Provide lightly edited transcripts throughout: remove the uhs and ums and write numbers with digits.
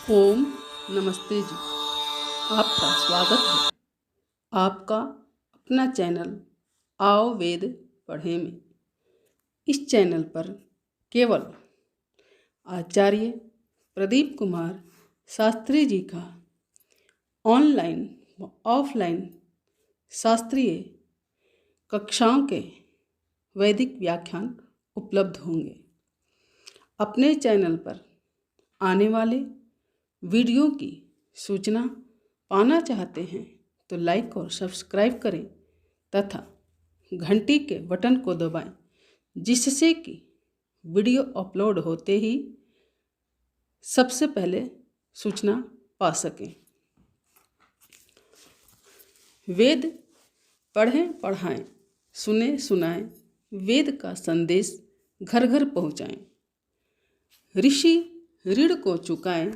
ओम नमस्ते जी। आपका स्वागत है आपका अपना चैनल आओ वेद पढ़े में। इस चैनल पर केवल आचार्य प्रदीप कुमार शास्त्री जी का ऑनलाइन व ऑफलाइन शास्त्रीय कक्षाओं के वैदिक व्याख्यान उपलब्ध होंगे। अपने चैनल पर आने वाले वीडियो की सूचना पाना चाहते हैं तो लाइक और सब्सक्राइब करें तथा घंटी के बटन को दबाएं, जिससे कि वीडियो अपलोड होते ही सबसे पहले सूचना पा सकें। वेद पढ़ें पढ़ाएं, सुने सुनाएं, वेद का संदेश घर घर पहुंचाएं। ऋषि ऋण को चुकाएं,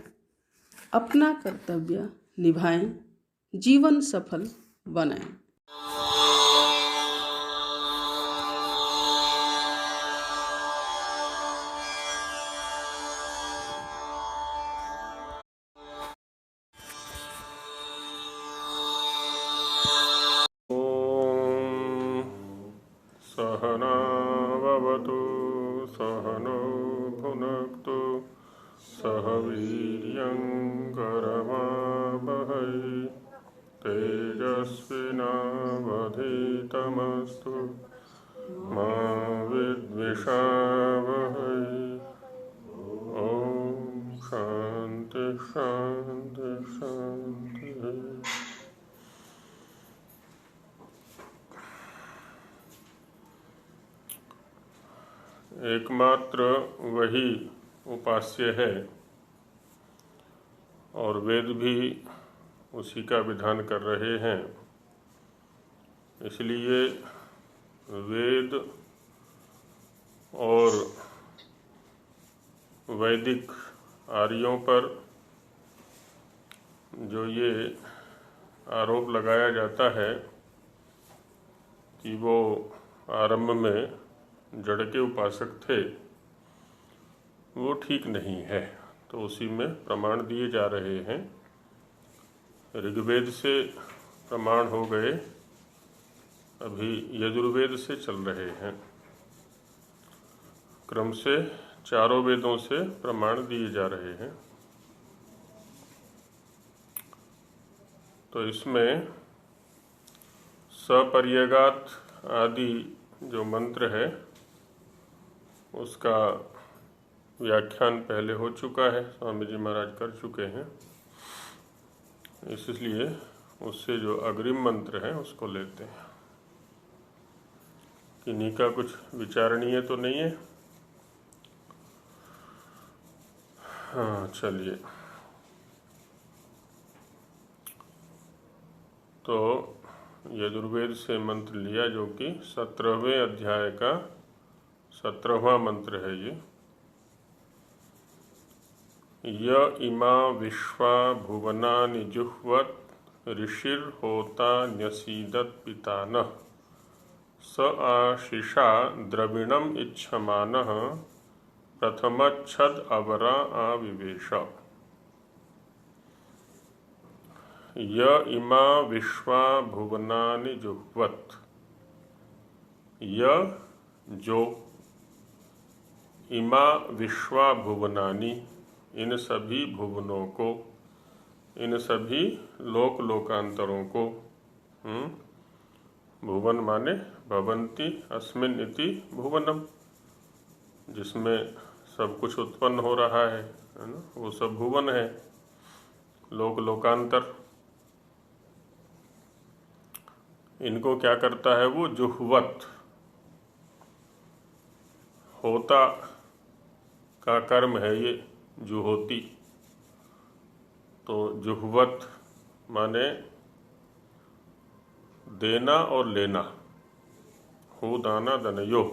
अपना कर्तव्य निभाएं, जीवन सफल बनाएं। सहना भवतु सहनो भुनक्तु सह वीर्यं करवावहै तेजस्विनावधीतमस्तु मा विद्विषावहै। ओम शांति शांति शांति। एकमात्र वही उपास्य है और वेद भी उसी का विधान कर रहे हैं। इसलिए वेद और वैदिक आर्यों पर जो ये आरोप लगाया जाता है कि वो आरंभ में जड़ के उपासक थे, वो ठीक नहीं है। तो उसी में प्रमाण दिए जा रहे हैं। ऋग्वेद से प्रमाण हो गए, अभी यजुर्वेद से चल रहे हैं। क्रम से चारों वेदों से प्रमाण दिए जा रहे हैं। तो इसमें सपर्यगात आदि जो मंत्र है उसका व्याख्यान पहले हो चुका है, स्वामी जी महाराज कर चुके हैं। इसलिए उससे जो अग्रिम मंत्र है उसको लेते हैं। किन्हीं का कुछ विचारणीय तो नहीं है? हाँ, चलिए। तो यजुर्वेद से मंत्र लिया, जो कि 17वें अध्याय का 17वां मंत्र है। ये य इमा विश्वा भुवनानि जुह्वत ऋषिर्होता न्यसीदत पितानः स आशिषा द्रविणम इच्छमानः प्रथमच्छद अवरा आविवेश। य इमा विश्वा भुवनानि जुह्वत, य जो, इमा विश्वा भुवनानि इन सभी भुवनों को, इन सभी लोक लोकांतरों को। भुवन माने भवन्ति अस्मिन् इति भुवनम, जिसमें सब कुछ उत्पन्न हो रहा है ना, वो सब भुवन है। लोक लोकांतर, इनको क्या करता है वो? जुह्वत, होता का कर्म है ये, जुहोती। तो जुह्वत माने देना और लेना। हो दाना दनयो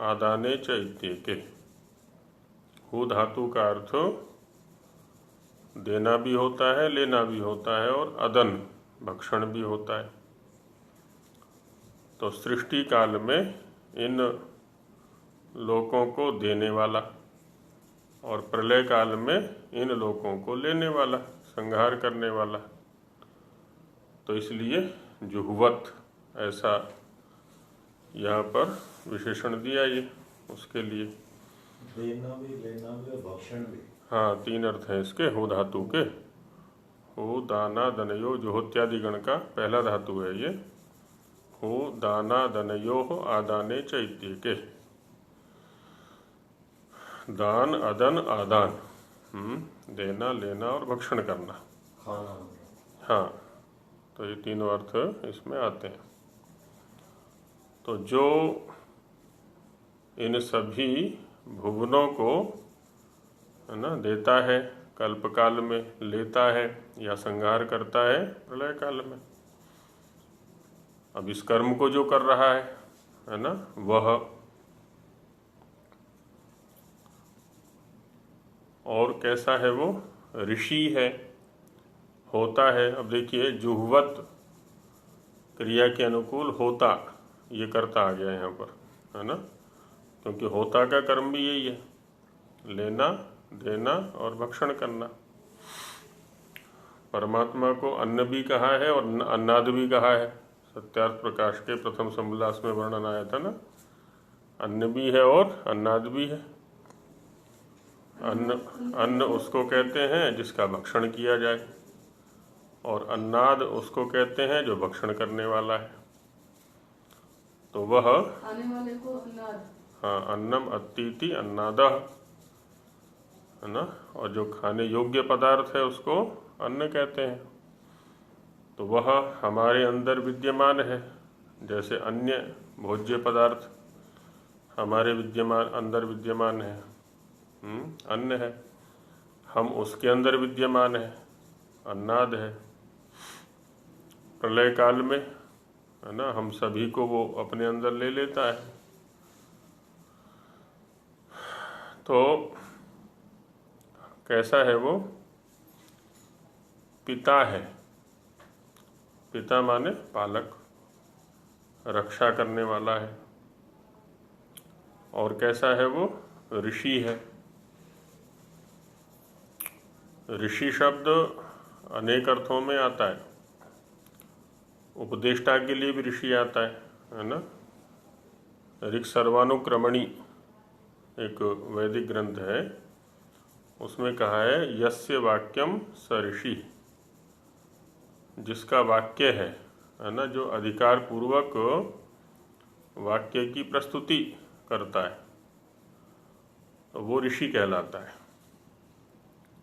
आदाने च इत्येके। हो धातु का अर्थ देना भी होता है, लेना भी होता है, और अदन भक्षण भी होता है। तो सृष्टि काल में इन लोकों को देने वाला और प्रलय काल में इन लोगों को लेने वाला, संहार करने वाला। तो इसलिए जुह्वत ऐसा यहाँ पर विशेषण दिया ये उसके लिए। देना भी, लेना भी और भक्षण भी। हाँ, 3 अर्थ हैं इसके हो धातु के। हो दाना दनयो, जुहोत्यादि गण का पहला धातु है ये। हो दाना दनयो हो आदाने चैत्य के। दान अदन आदान, देना लेना और भक्षण करना। खाना। हाँ, तो ये तीनों अर्थ इसमें आते हैं। तो जो इन सभी भुवनों को है ना देता है कल्पकाल में, लेता है या संहार करता है प्रलय काल में। अब इस कर्म को जो कर रहा है ना, वह और कैसा है, वो ऋषि है, होता है। अब देखिए, जुह्वत क्रिया के अनुकूल होता, ये करता आ गया यहाँ पर, है ना, क्योंकि होता का कर्म भी यही है, लेना देना और भक्षण करना। परमात्मा को अन्न भी कहा है और अन्नाद भी कहा है। सत्यार्थ प्रकाश के प्रथम समोल्लास में वर्णन आया था ना, अन्न भी है और अन्नाद भी है। अन्न उसको कहते हैं जिसका भक्षण किया जाए, और अन्नाद उसको कहते हैं जो भक्षण करने वाला है। तो वह खाने वाले को अन्नाद, हाँ, अन्नम अत्तीति अन्नादः, है ना, और जो खाने योग्य पदार्थ है उसको अन्न कहते हैं। तो वह हमारे अंदर विद्यमान है, जैसे अन्य भोज्य पदार्थ हमारे अंदर विद्यमान है। अन्न है, हम उसके अंदर विद्यमान है, अन्नाद है। प्रलय काल में, है ना, हम सभी को वो अपने अंदर ले लेता है। तो कैसा है वो? पिता है। पिता माने पालक, रक्षा करने वाला है। और कैसा है वो? ऋषि है। ऋषि शब्द अनेक अर्थों में आता है। उपदेष्टा के लिए भी ऋषि आता है ना। ऋक् सर्वानुक्रमणी एक वैदिक ग्रंथ है, उसमें कहा है यस्य वाक्यम स ऋषि, जिसका वाक्य है ना, जो अधिकार पूर्वक वाक्य की प्रस्तुति करता है, तो वो ऋषि कहलाता है।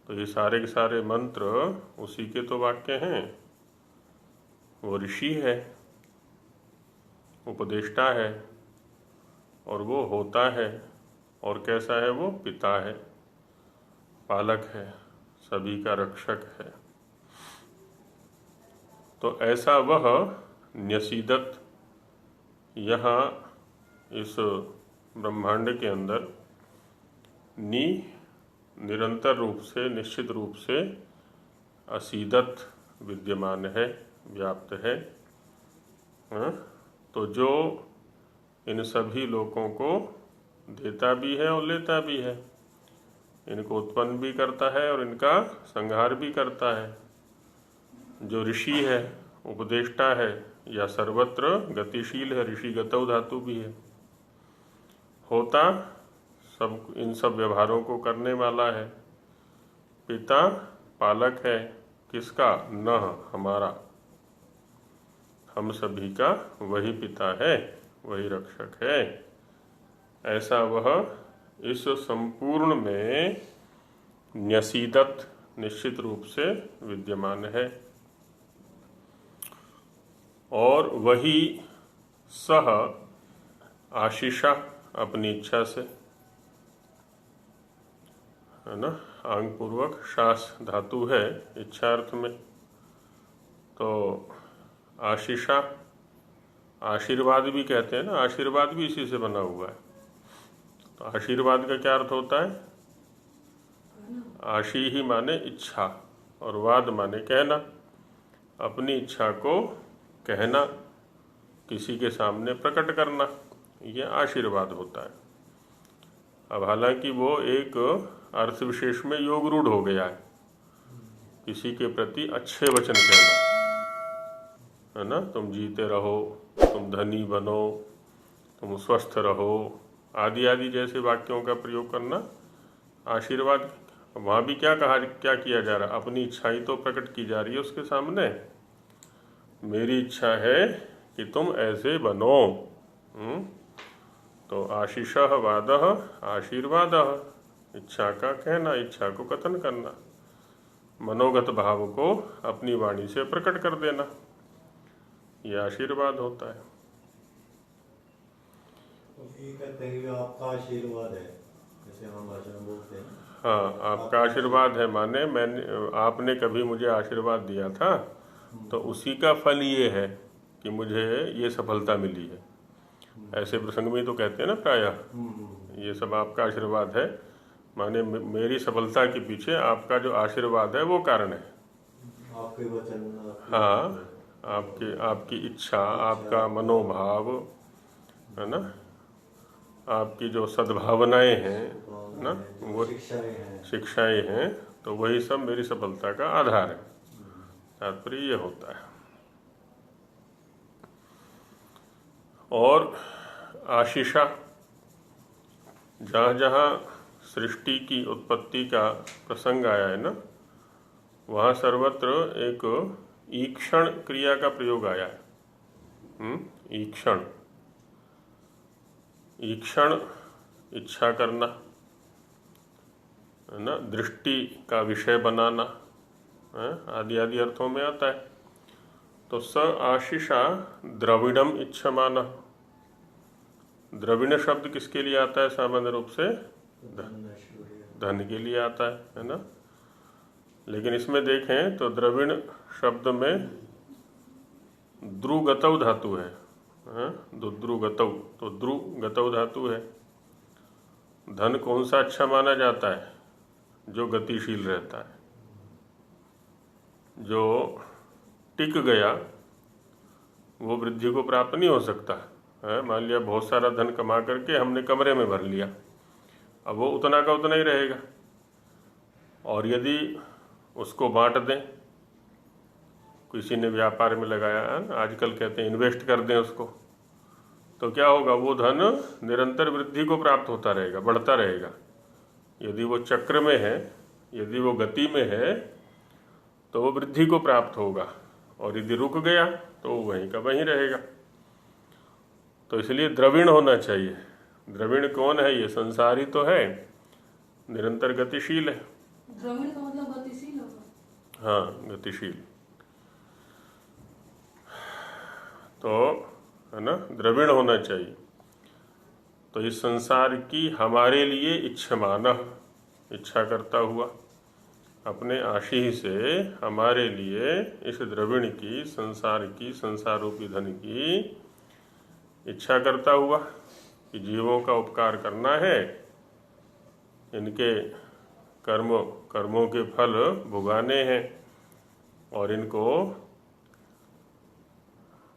तो ये सारे के सारे मंत्र उसी के तो वाक्य हैं, वो ऋषि है, उपदेष्टा है, और वो होता है। और कैसा है वो? पिता है, पालक है, सभी का रक्षक है। तो ऐसा वह न्यसीदत यहाँ इस ब्रह्मांड के अंदर निरंतर रूप से, निश्चित रूप से असीदत विद्यमान है, व्याप्त है। तो जो इन सभी लोगों को देता भी है और लेता भी है, इनको उत्पन्न भी करता है और इनका संहार भी करता है। जो ऋषि है, उपदेष्टा है, या सर्वत्र गतिशील है, ऋषि गतौ धातु भी है। होता सब इन सब व्यवहारों को करने वाला है। पिता पालक है, किसका? न हमारा, हम सभी का वही पिता है, वही रक्षक है। ऐसा वह इस संपूर्ण में न्यसीदत निश्चित रूप से विद्यमान है। और वही सह आशीषा, अपनी इच्छा से, है ना, आंग पूर्वक शास धातु है इच्छार्थ में। तो आशीषा, आशीर्वाद भी कहते हैं ना, आशीर्वाद भी इसी से बना हुआ है। तो आशीर्वाद का क्या अर्थ होता है? आशी ही माने इच्छा, और वाद माने कहना, अपनी इच्छा को कहना, किसी के सामने प्रकट करना, ये आशीर्वाद होता है। अब हालांकि वो एक अर्थ विशेष में योग रूढ़ हो गया है, किसी के प्रति अच्छे वचन कहना, है ना, तुम जीते रहो, तुम धनी बनो, तुम स्वस्थ रहो, आदि आदि जैसे वाक्यों का प्रयोग करना आशीर्वाद। वहाँ भी क्या किया जा रहा है, अपनी इच्छाएं तो प्रकट की जा रही है उसके सामने। मेरी इच्छा है कि तुम ऐसे बनो। तो आशीषः वादः आशीर्वादः, इच्छा का कहना, इच्छा को कथन करना, मनोगत भाव को अपनी वाणी से प्रकट कर देना, यह आशीर्वाद होता है। ये कहते हैं कि आपका आशीर्वाद है, जैसे हम वचन बोलते हैं। हाँ, आपका आशीर्वाद है माने आपने कभी मुझे आशीर्वाद दिया था, तो उसी का फल ये है कि मुझे ये सफलता मिली है। ऐसे प्रसंग में तो कहते हैं ना प्रायः, ये सब आपका आशीर्वाद है, माने मेरी सफलता के पीछे आपका जो आशीर्वाद है वो कारण है। आपके वचन, हाँ, आपकी इच्छा, आपका मनोभाव, है ना, आपकी जो सद्भावनाएं हैं ना, वो शिक्षाएं हैं, तो वही सब मेरी सफलता का आधार है। तात्पर्य ये होता है। और आशीषा, जहाँ जहाँ सृष्टि की उत्पत्ति का प्रसंग आया है ना, वहाँ सर्वत्र एक ईक्षण क्रिया का प्रयोग आया है। ईक्षण, ईक्षण इच्छा करना, है ना, दृष्टि का विषय बनाना, आदि आदि अर्थों में आता है। तो स आशीषा द्रविणम इच्छमाना, द्रविण शब्द किसके लिए आता है सामान्य रूप से? धन के लिए आता है ना। लेकिन इसमें देखें तो द्रविण शब्द में द्रुगतौ धातु है, द्रुगतौ, तो द्रुगतौ धातु है। धन कौन सा अच्छा माना जाता है? जो गतिशील रहता है, जो टिक गया, वो वृद्धि को प्राप्त नहीं हो सकता है। मान लिया बहुत सारा धन कमा करके हमने कमरे में भर लिया, अब वो उतना का उतना ही रहेगा। और यदि उसको बांट दें, किसी ने व्यापार में लगाया, आजकल कहते हैं इन्वेस्ट कर दें उसको, तो क्या होगा? वो धन निरंतर वृद्धि को प्राप्त होता रहेगा, बढ़ता रहेगा। यदि वो चक्र में है, यदि वो गति में है, तो वो वृद्धि को प्राप्त होगा, और यदि रुक गया तो वहीं का वहीं रहेगा। तो इसलिए द्रविण होना चाहिए। द्रविण कौन है? ये संसारी तो है, निरंतर गतिशील है। द्रविण का मतलब गतिशील होगा। हाँ, गतिशील। तो है ना, द्रविण होना चाहिए। तो इस संसार की हमारे लिए इच्छमानः, इच्छा करता हुआ, अपने आशीष से हमारे लिए इस द्रविण की, संसार की, संसार रूपी धन की इच्छा करता हुआ कि जीवों का उपकार करना है, इनके कर्मों के फल भुगाने हैं, और इनको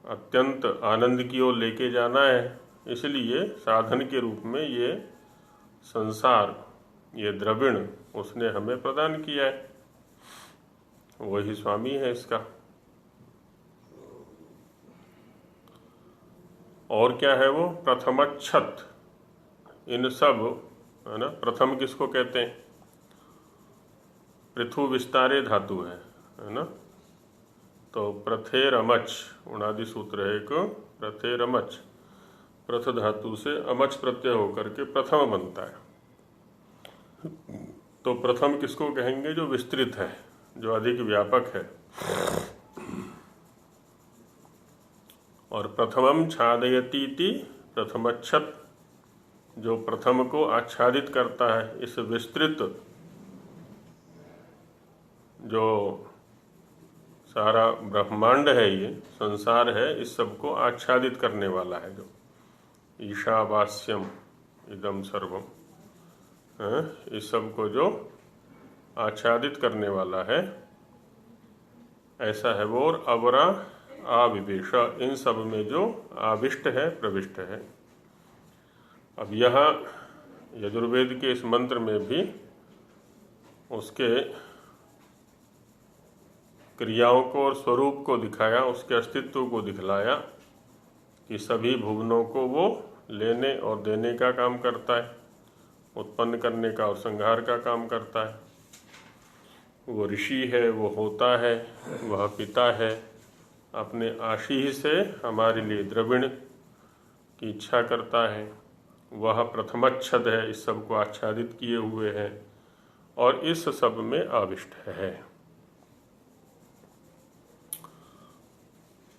अत्यंत आनंद की ओर लेके जाना है। इसलिए साधन के रूप में ये संसार, ये द्रविण उसने हमें प्रदान किया है, वही स्वामी है इसका। और क्या है वो? प्रथमच्छत। इन सब, है ना, प्रथम किसको कहते हैं? पृथु विस्तारे धातु है ना। तो प्रथेरमच उणादि सूत्र है एक, प्रथेरमच, प्रथ धातु से अमच प्रत्यय होकर के प्रथम बनता है। तो प्रथम किसको कहेंगे? जो विस्तृत है, जो अधिक व्यापक है। और प्रथमम छादयति इति प्रथमच्छत, जो प्रथम को आच्छादित करता है। इस विस्तृत जो सारा ब्रह्मांड है, ये संसार है, इस सब को आच्छादित करने वाला है। जो ईशावास्यम इदम सर्वम, इस सब को जो आच्छादित करने वाला है, ऐसा है वो। और अवरा आविवेश, इन सब में जो आविष्ट है, प्रविष्ट है। अब यहाँ यजुर्वेद के इस मंत्र में भी उसके क्रियाओं को और स्वरूप को दिखाया, उसके अस्तित्व को दिखलाया कि सभी भुवनों को वो लेने और देने का काम करता है, उत्पन्न करने का और संहार का काम करता है। वो ऋषि है, वो होता है, वह पिता है, अपने आशीष से हमारे लिए द्रविण की इच्छा करता है। वह प्रथमच्छद है, इस सब को आच्छादित किए हुए है और इस सब में आविष्ट है।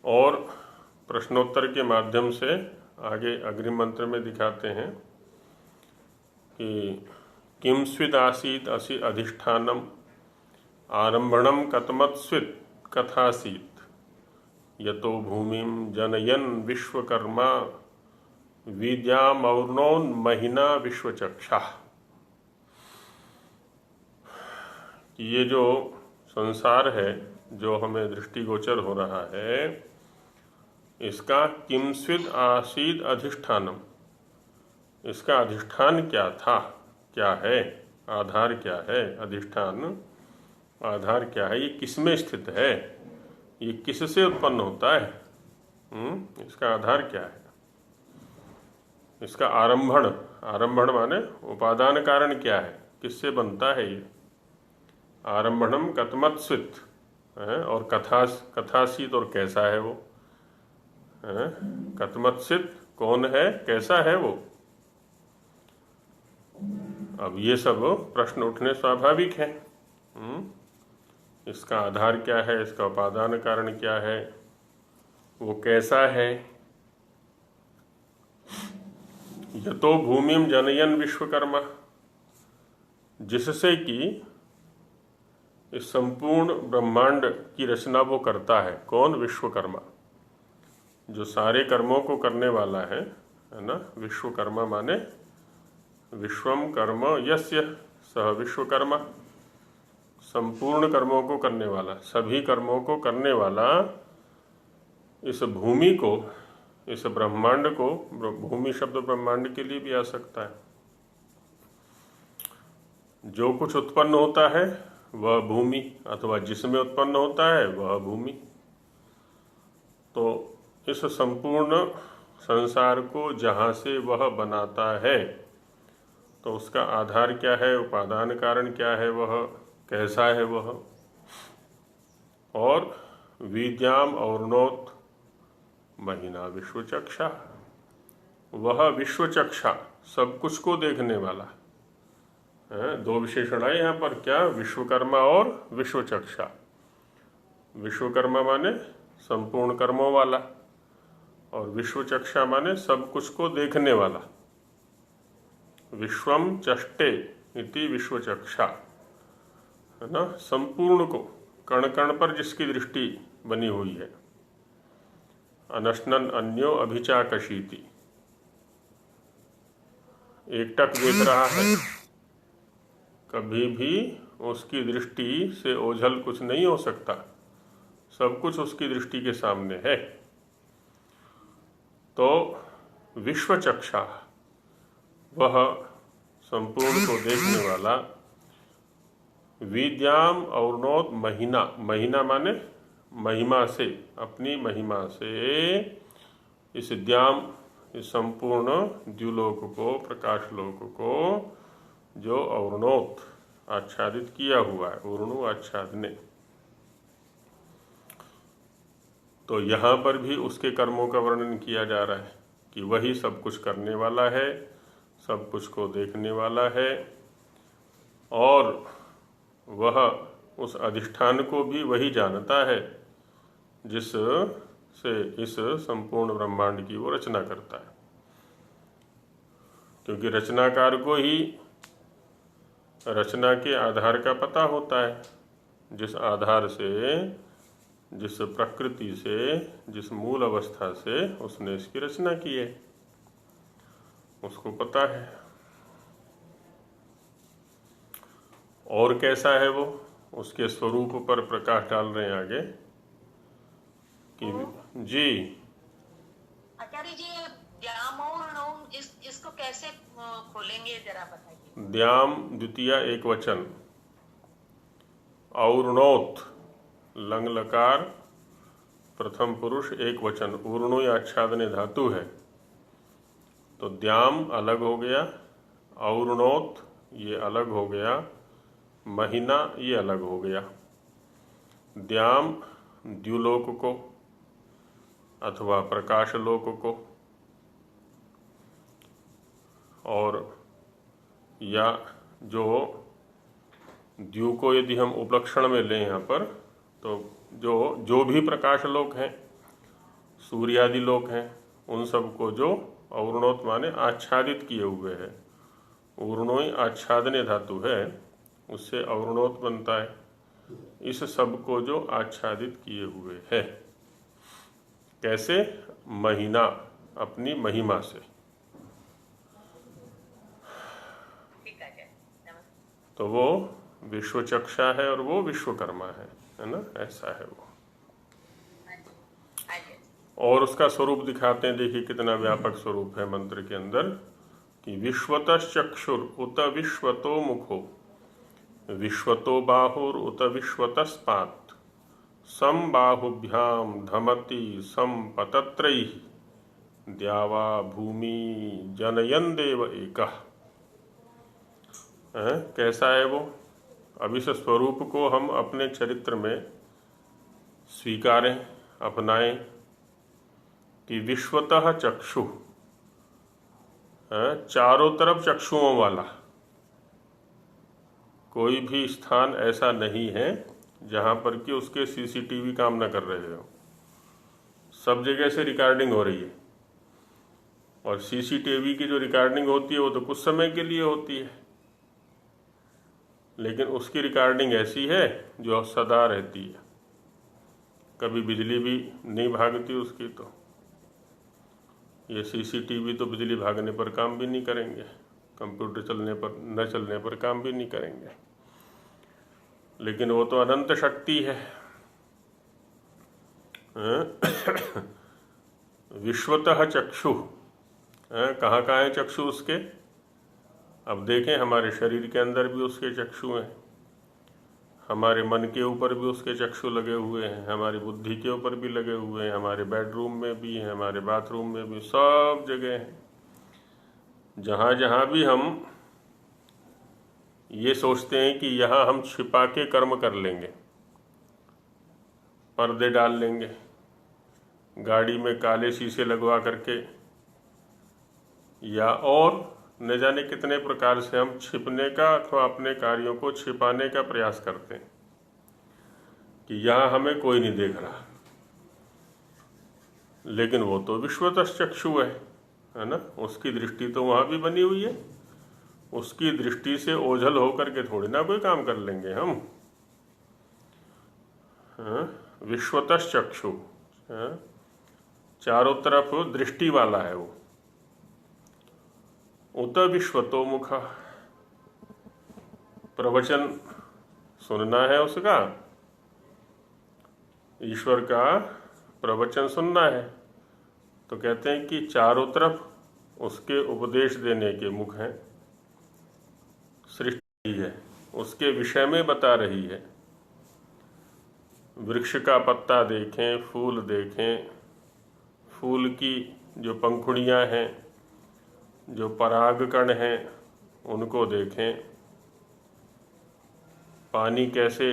और प्रश्नोत्तर के माध्यम से आगे अग्रिम मंत्र में दिखाते हैं कि किम स्विद आसीत असि अधिष्ठानम आरंभणम कतमत्स्वित कथासीत यतो भूमिम जनयन विश्वकर्मा विद्यामौर्णोन्महिना विश्वचक्षा। ये जो संसार है, जो हमें दृष्टिगोचर हो रहा है, इसका किम स्विद आसीद अधिष्ठानम, इसका अधिष्ठान क्या था, क्या है, आधार क्या है, अधिष्ठान आधार क्या है, ये किस में स्थित है, ये किससे उत्पन्न होता है, इसका आधार क्या है, इसका आरंभण, आरंभण माने उपादान कारण क्या है, किससे बनता है ये, आरंभणम कतमत्स्वित है, और कथासीत और कैसा है वो, कतमत्स्वित कौन है, कैसा है वो। अब ये सब प्रश्न उठने स्वाभाविक हैं। इसका आधार क्या है, इसका उपादान कारण क्या है, वो कैसा है। यतो भूमिम जनयन विश्वकर्मा, जिससे कि इस संपूर्ण ब्रह्मांड की रचना वो करता है। कौन? विश्वकर्मा, जो सारे कर्मों को करने वाला है ना। विश्वकर्मा माने विश्वम कर्म यस्य सह विश्वकर्मा, संपूर्ण कर्मों को करने वाला, सभी कर्मों को करने वाला इस भूमि को, इस ब्रह्मांड को, भूमि शब्द ब्रह्मांड के लिए भी आ सकता है। जो कुछ उत्पन्न होता है वह भूमि, अथवा जिसमें उत्पन्न होता है वह भूमि। तो इस संपूर्ण संसार को जहाँ से वह बनाता है, तो उसका आधार क्या है, उपादान कारण क्या है, वह कैसा है वह। और विद्याम और्णोत महीना विश्वचक्षा, वह विश्वचक्षा, सब कुछ को देखने वाला है। दो विशेषण है यहाँ पर, क्या? विश्वकर्मा और विश्वचक्षा। विश्वकर्मा माने संपूर्ण कर्मों वाला, और विश्वचक्षा माने सब कुछ को देखने वाला। विश्वम चष्टे इति विश्वचक्षा, है ना। संपूर्ण को, कण कण पर जिसकी दृष्टि बनी हुई है। अनशनन अन्यो अभिचाकशीति, एकटक देख रहा है, कभी भी उसकी दृष्टि से ओझल कुछ नहीं हो सकता, सब कुछ उसकी दृष्टि के सामने है। तो विश्वचक्षा, वह संपूर्ण को देखने वाला। विद्याम और्णोत महीना, महीना माने महिमा से, अपनी महिमा से इस द्याम, इस संपूर्ण द्युलोक को, प्रकाशलोक को जो और्णोत आच्छादित किया हुआ है, ऊर्णु आच्छादने। तो यहाँ पर भी उसके कर्मों का वर्णन किया जा रहा है कि वही सब कुछ करने वाला है, सब कुछ को देखने वाला है, और वह उस अधिष्ठान को भी वही जानता है जिस से इस संपूर्ण ब्रह्मांड की वो रचना करता है। क्योंकि रचनाकार को ही रचना के आधार का पता होता है, जिस आधार से, जिस प्रकृति से, जिस मूल अवस्था से उसने इसकी रचना की है, उसको पता है। और कैसा है वो, उसके स्वरूप पर प्रकाश डाल रहे हैं आगे कि जी। आचार्य जी, व्याम और नौम इसको कैसे खोलेंगे जरा बताइए। द्याम द्वितीया एक वचन, और्णोत लंग लकार प्रथम पुरुष एक वचन, ऊर्णो या आच्छादने धातु है, तो द्याम अलग हो गया, और्णोत ये अलग हो गया, महीना ये अलग हो गया। द्याम द्युलोक को अथवा प्रकाशलोक को, और या जो द्यु को यदि हम उपलक्षण में लें यहाँ पर, तो जो भी प्रकाशलोक हैं, सूर्यादि लोक हैं, उन सबको जो और्णोत माने आच्छादित किए हुए हैं, ऊर्णोई आच्छादने धातु है, उससे और्णोत बनता है। इस सब को जो आच्छादित किए हुए है, कैसे? महीना, अपनी महिमा से। तो वो विश्वचक्षा है और वो विश्वकर्मा है ना, ऐसा है वो। और उसका स्वरूप दिखाते हैं, देखिए कितना व्यापक स्वरूप है मंत्र के अंदर, कि विश्वतश्चक्षुर उत विश्वतो मुखो, विश्वतो बाहुर उत विश्वतस्पात्, सम बाहुभ्याम धमति सम पतत्रैः, द्यावा भूमि जनयन देव एकः। कैसा है वो? अब इस स्वरूप को हम अपने चरित्र में स्वीकारें, अपनाएं, कि विश्वतः चक्षु, चारों तरफ चक्षुओं वाला कोई भी स्थान ऐसा नहीं है जहां पर कि उसके सीसीटीवी काम न कर रहे हो। सब जगह से रिकॉर्डिंग हो रही है, और सीसीटीवी की जो रिकॉर्डिंग होती है वो तो कुछ समय के लिए होती है, लेकिन उसकी रिकॉर्डिंग ऐसी है जो सदा रहती है, कभी बिजली भी नहीं भागती उसकी। तो ये सीसीटीवी तो बिजली भागने पर काम भी नहीं करेंगे, कंप्यूटर चलने पर न चलने पर काम भी नहीं करेंगे, लेकिन वो तो अनंत शक्ति है। विश्वतः चक्षु, कहाँ कहाँ है चक्षु उसके? अब देखें, हमारे शरीर के अंदर भी उसके चक्षु हैं, हमारे मन के ऊपर भी उसके चक्षु लगे हुए हैं, हमारी बुद्धि के ऊपर भी लगे हुए हैं, हमारे बेडरूम में भी हैं, हमारे बाथरूम में भी, सब जगह हैं। जहाँ जहाँ भी हम ये सोचते हैं कि यहाँ हम छिपा के कर्म कर लेंगे, पर्दे डाल लेंगे, गाड़ी में काले शीशे लगवा करके, या और न जाने कितने प्रकार से हम छिपने का अथवा अपने कार्यों को छिपाने का प्रयास करते हैं कि यहाँ हमें कोई नहीं देख रहा। लेकिन वो तो विश्वतश्चक्षु है ना, उसकी दृष्टि तो वहाँ भी बनी हुई है। उसकी दृष्टि से ओझल होकर के थोड़ी ना कोई काम कर लेंगे हम। विश्वतश्चक्षु, चारों तरफ दृष्टि वाला है वो। उत विश्वतो मुख, प्रवचन सुनना है उसका, ईश्वर का प्रवचन सुनना है, तो कहते हैं कि चारों तरफ उसके उपदेश देने के मुख हैं। सृष्टि है, उसके विषय में बता रही है। वृक्ष का पत्ता देखें, फूल देखें, फूल की जो पंखुड़ियां हैं, जो परागकण हैं, उनको देखें। पानी कैसे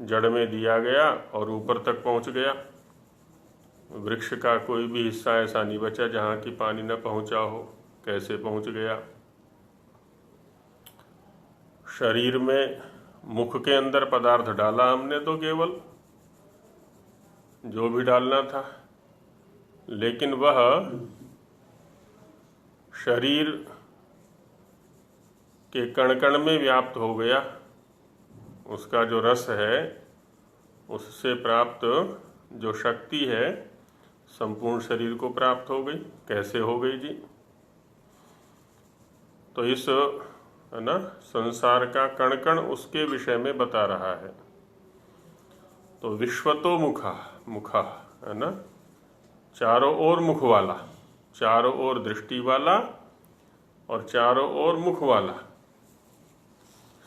जड़ में दिया गया और ऊपर तक पहुंच गया। वृक्ष का कोई भी हिस्सा ऐसा नहीं बचा जहां की पानी न पहुंचा हो, कैसे पहुंच गया। शरीर में मुख के अंदर पदार्थ डाला हमने तो केवल जो भी डालना था, लेकिन वह शरीर के कण कण में व्याप्त हो गया। उसका जो रस है, उससे प्राप्त जो शक्ति है, संपूर्ण शरीर को प्राप्त हो गई। कैसे हो गई जी? तो इस है ना संसार का कण कण उसके विषय में बता रहा है। तो विश्वतो मुखा, मुखा है ना, चारों ओर मुख वाला, चारों ओर दृष्टि वाला, और चारों ओर मुख वाला,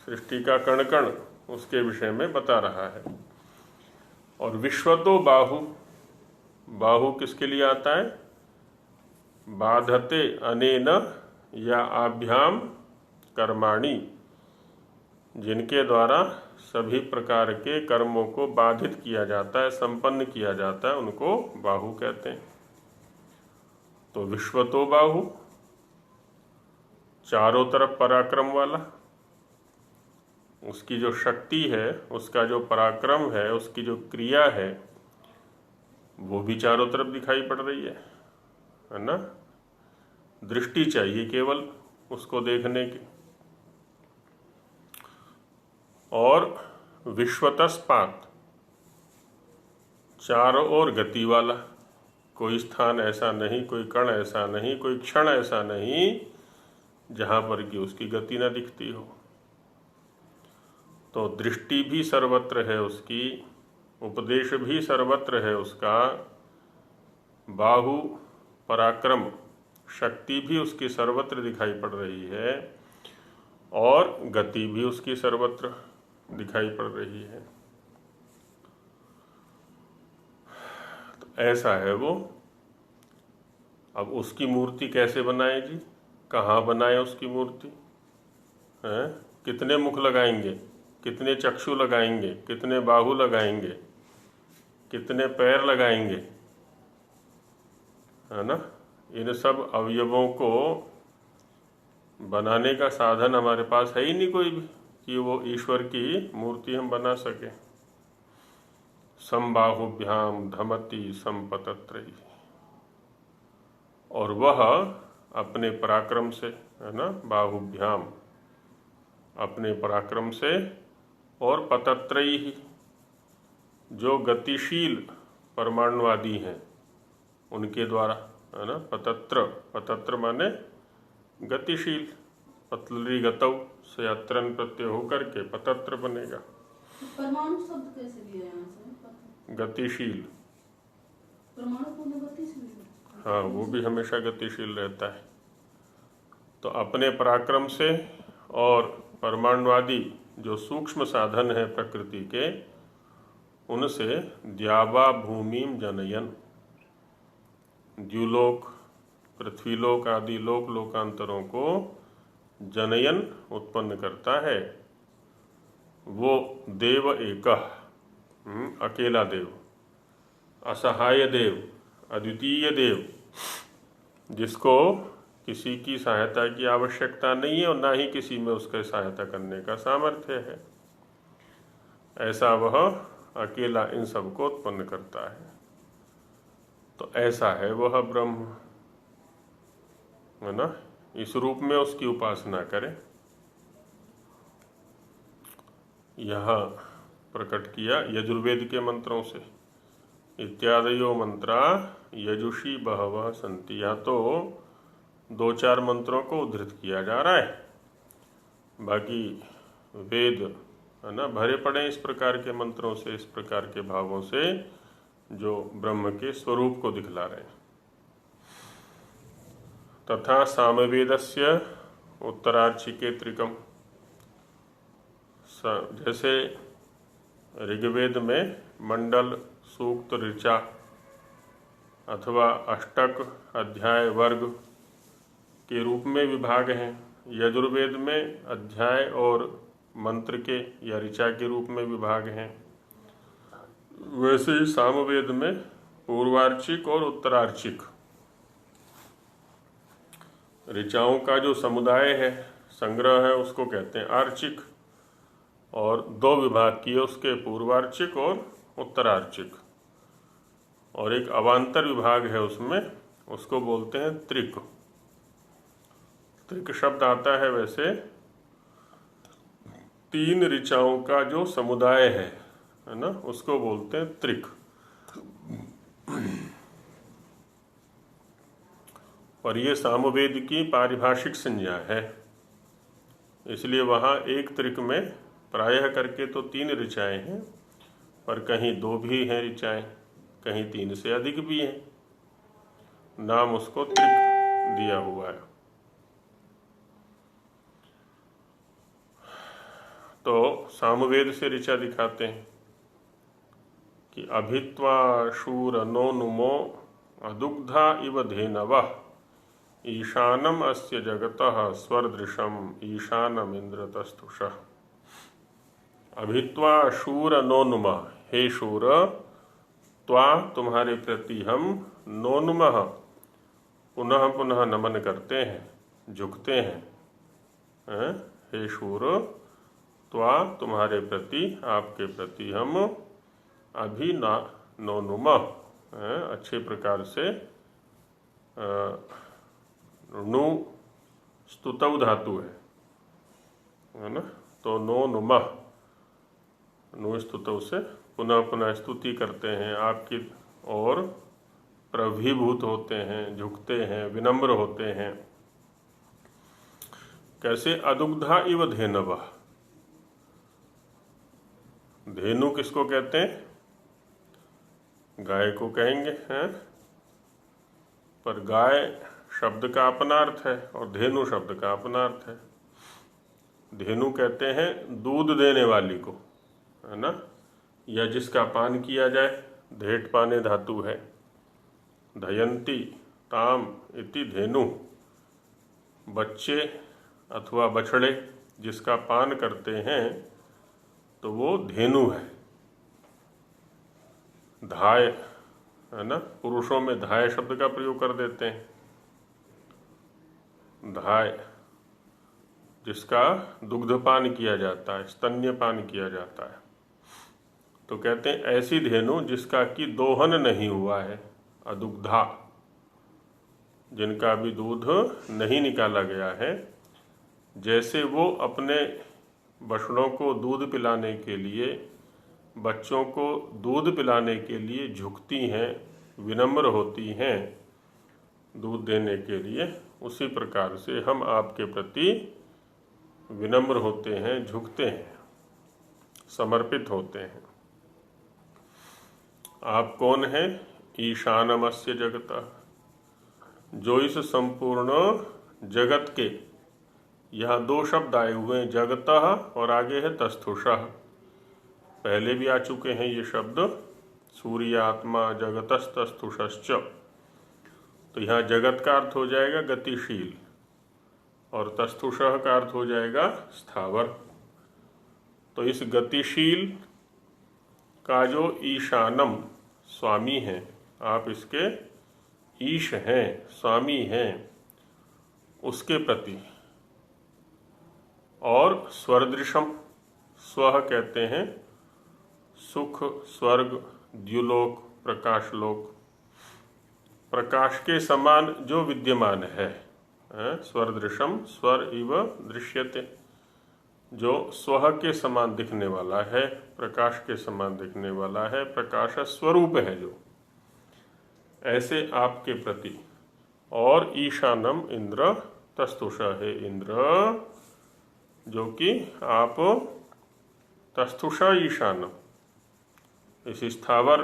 सृष्टि का कण कण उसके विषय में बता रहा है। और विश्वतो बाहु, बाहु किसके लिए आता है? बाधते अनेन या आभ्याम कर्माणि, जिनके द्वारा सभी प्रकार के कर्मों को बाधित किया जाता है, संपन्न किया जाता है, उनको बाहु कहते हैं। तो विश्वतो बाहु, चारों तरफ पराक्रम वाला, उसकी जो शक्ति है, उसका जो पराक्रम है, उसकी जो क्रिया है, वो भी चारों तरफ दिखाई पड़ रही है ना। दृष्टि चाहिए केवल उसको देखने की। और विश्वतस्पात, चारों ओर गति वाला, कोई स्थान ऐसा नहीं, कोई कण ऐसा नहीं, कोई क्षण ऐसा नहीं जहां पर कि उसकी गति न दिखती हो। तो दृष्टि भी सर्वत्र है उसकी, उपदेश भी सर्वत्र है उसका, बाहु पराक्रम शक्ति भी उसकी सर्वत्र दिखाई पड़ रही है, और गति भी उसकी सर्वत्र दिखाई पड़ रही है। तो ऐसा है वो। अब उसकी मूर्ति कैसे बनाए जी? कहाँ बनाए उसकी मूर्ति? हैं? कितने मुख लगाएंगे, कितने चक्षु लगाएंगे, कितने बाहु लगाएंगे, कितने पैर लगाएंगे, है ना। इन सब अवयवों को बनाने का साधन हमारे पास है ही नहीं कोई भी कि वो ईश्वर की मूर्ति हम बना सके। समबाहुभ्याम धमति संपतत्रयी, और वह अपने पराक्रम से, है ना, बाहुभ्याम अपने पराक्रम से, और पतत्रयी ही जो गतिशील परमाणुवादी हैं उनके द्वारा, है ना। पतत्र, पतत्र माने गतिशील, पतली गतौ से अत्रन प्रत्यय होकर के पतत्र बनेगा। परमाणु शब्द कैसे लिया यहाँ से? गतिशील, परमाणु को गतिशील, हाँ, वो भी हमेशा गतिशील रहता है। तो अपने पराक्रम से और परमाणुवादी जो सूक्ष्म साधन है प्रकृति के, उनसे द्यावा भूमिम जनयन, द्युलोक पृथ्वीलोक आदि लोक लोकांतरों को जनयन उत्पन्न करता है। वो देव एक, अकेला देव, असहाय देव, अद्वितीय देव, जिसको किसी की सहायता की आवश्यकता नहीं है और ना ही किसी में उसका सहायता करने का सामर्थ्य है। ऐसा वह अकेला इन सबको उत्पन्न करता है। तो ऐसा है वह ब्रह्म, है ना। इस रूप में उसकी उपासना करें। यहाँ प्रकट किया यजुर्वेद के मंत्रों से, इत्यादयो मंत्रा यजुषी बहवः सन्ति। यहाँ तो 2-4 मंत्रों को उद्धृत किया जा रहा है, बाकी वेद, है ना, भरे पड़े इस प्रकार के मंत्रों से, इस प्रकार के भावों से जो ब्रह्म के स्वरूप को दिखला रहे हैं। तथा सामवेदस्य उत्तरार्चिके त्रिकम, जैसे ऋग्वेद में मंडल, सूक्त, ऋचा अथवा अष्टक, अध्याय, वर्ग के रूप में विभाग हैं। यजुर्वेद में अध्याय और मंत्र के या ऋचा के रूप में विभाग हैं। वैसे ही सामवेद में पूर्वार्चिक और उत्तरार्चिक ऋचाओं का जो समुदाय है, संग्रह है, उसको कहते हैं आर्चिक। और 2 विभाग किए उसके, पूर्वार्चिक और उत्तरार्चिक। और एक अवांतर विभाग है उसमें, उसको बोलते हैं त्रिक। त्रिक शब्द आता है वैसे 3 ऋचाओं का जो समुदाय है ना, उसको बोलते हैं त्रिक। और ये सामवेद की पारिभाषिक संज्ञा है, इसलिए वहाँ एक त्रिक में प्रायः करके तो 3 ऋचाएँ हैं, पर कहीं 2 भी हैं ऋचाएँ, कहीं 3 से अधिक भी हैं। नाम उसको त्रिक दिया हुआ है। तो सामवेद से ऋचा दिखाते हैं कि अभित्वा शूर नो नुमो अदुग्धा इव धेनवः ईशानम अस्य जगतः स्वरदृशम ईशानम इंद्रतस्तुषः। अभित्वा शूर नो नुमः, हे शूर, त्वा तुम्हारे प्रति हम नो नुमः पुनः पुनः नमन करते हैं, झुकते हैं। हे शूर, त्वा तुम्हारे प्रति, आपके प्रति हम अभी नो नुमः, अच्छे प्रकार से नु स्तुतौ धातु है ना, तो नो नुमः, नु स्तुतौ से पुनः पुनः स्तुति करते हैं आपकी और प्रभीभूत होते हैं, झुकते हैं, विनम्र होते हैं। कैसे? अदुग्धा इव धेनवः। धेनु किसको कहते हैं? गाय को कहेंगे, हैं? पर गाय शब्द का अपना अर्थ है और धेनु शब्द का अपना अर्थ है। धेनु कहते हैं दूध देने वाली को, है ना, या जिसका पान किया जाए। धेट पाने धातु है। धयंती ताम इति धेनु, बच्चे अथवा बछड़े जिसका पान करते हैं तो वो धेनु है। धाय, है ना, पुरुषों में धाय शब्द का प्रयोग कर देते हैं। धाय जिसका दुग्धपान किया जाता है, स्तन्यपान किया जाता है, तो कहते हैं ऐसी धेनु जिसका कि दोहन नहीं हुआ है, अदुग्धा, जिनका भी दूध नहीं निकाला गया है। जैसे वो अपने बछड़ों को दूध पिलाने के लिए, बच्चों को दूध पिलाने के लिए झुकती हैं, विनम्र होती हैं दूध देने के लिए, उसी प्रकार से हम आपके प्रति विनम्र होते हैं, झुकते हैं, समर्पित होते हैं। आप कौन हैं? ईशानमस्य जगतः, जो इस संपूर्ण जगत के, यहाँ दो शब्द आए हुए हैं, जगतः और आगे है तस्थुषः। पहले भी आ चुके हैं ये शब्द, सूर्य आत्मा जगतस्तस्थुषश्च। तो यहाँ जगत का अर्थ हो जाएगा गतिशील और तस्थुषः का अर्थ हो जाएगा स्थावर। तो इस गतिशील का जो ईशानम स्वामी है, आप इसके ईश हैं, स्वामी हैं, उसके प्रति, और स्वरदृशम, स्व कहते हैं सुख, स्वर्ग, द्युलोक, प्रकाशलोक, प्रकाश के समान जो विद्यमान है। स्वरदृशम, स्वर इव दृश्यते, जो स्व के समान दिखने वाला है, प्रकाश के समान दिखने वाला है, प्रकाश स्वरूप है जो, ऐसे आपके प्रति। और ईशानम इंद्र तस्थुषा है, इंद्र जो कि आप तस्थुषा ईशानम, इस स्थावर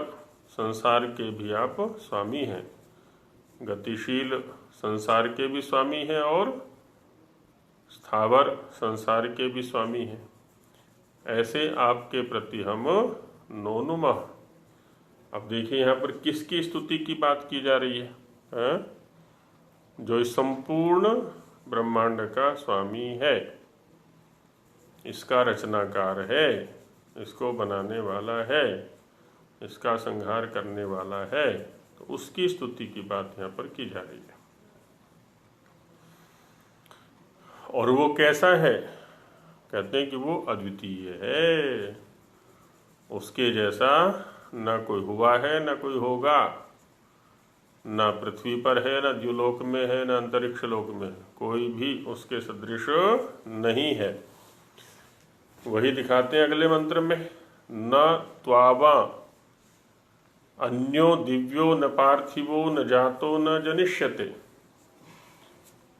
संसार के भी आप स्वामी हैं, गतिशील संसार के भी स्वामी हैं और स्थावर संसार के भी स्वामी हैं। ऐसे आपके प्रति हम नो नुमः। अब देखिए यहाँ पर किसकी स्तुति की बात की जा रही है? जो इस संपूर्ण ब्रह्मांड का स्वामी है, इसका रचनाकार है, इसको बनाने वाला है, इसका संहार करने वाला है, तो उसकी स्तुति की बात यहाँ पर की जा रही है। और वो कैसा है? कहते हैं कि वो अद्वितीय है, उसके जैसा न कोई हुआ है न कोई होगा, न पृथ्वी पर है, न द्युलोक में है, न अंतरिक्ष लोक में, कोई भी उसके सदृश नहीं है। वही दिखाते हैं अगले मंत्र में, न त्वावा अन्यो दिव्यो न पार्थिवो न जातो न जनिष्यते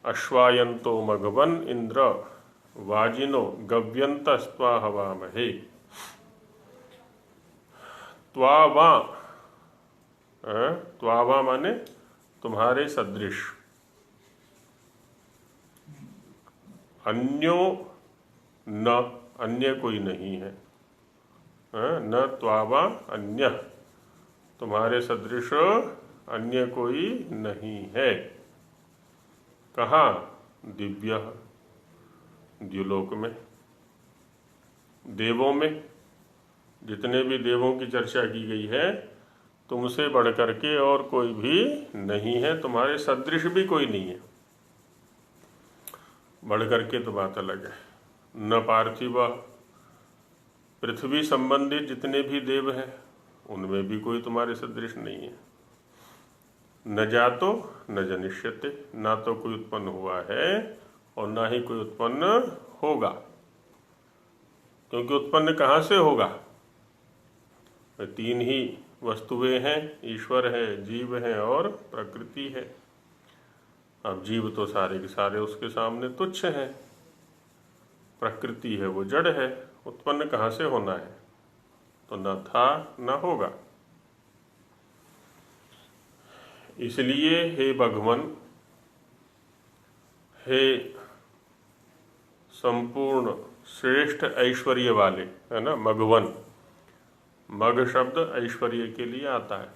अश्वायन्तो मघवन इंद्र वाजिनो गव्यन्तस्त्वा हवामहे। त्वावा, त्वावा माने तुम्हारे सदृश, अन्यो न, अन्य कोई नहीं है। न त्वावा अन्य, तुम्हारे सदृश अन्य कोई नहीं है। कहाँ? दिव्य, द्युलोक में, देवों में। जितने भी देवों की चर्चा की गई है, तुमसे बढ़ करके और कोई भी नहीं है, तुम्हारे सदृश भी कोई नहीं है। बढ़ करके तो बात अलग है। न पार्थिव, पृथ्वी संबंधित जितने भी देव हैं उनमें भी कोई तुम्हारे सदृश नहीं है। न जातो न जनिष्यते, ना तो कोई उत्पन्न हुआ है और ना ही कोई उत्पन्न होगा। क्योंकि उत्पन्न कहाँ से होगा? तीन ही वस्तुएं हैं, ईश्वर है, जीव है और प्रकृति है। अब जीव तो सारे के सारे उसके सामने तुच्छ हैं, प्रकृति है वो जड़ है, उत्पन्न कहाँ से होना है? तो न था न होगा। इसलिए हे भगवान, हे संपूर्ण श्रेष्ठ ऐश्वर्य वाले, है ना, मघवन, मघ शब्द ऐश्वर्य के लिए आता है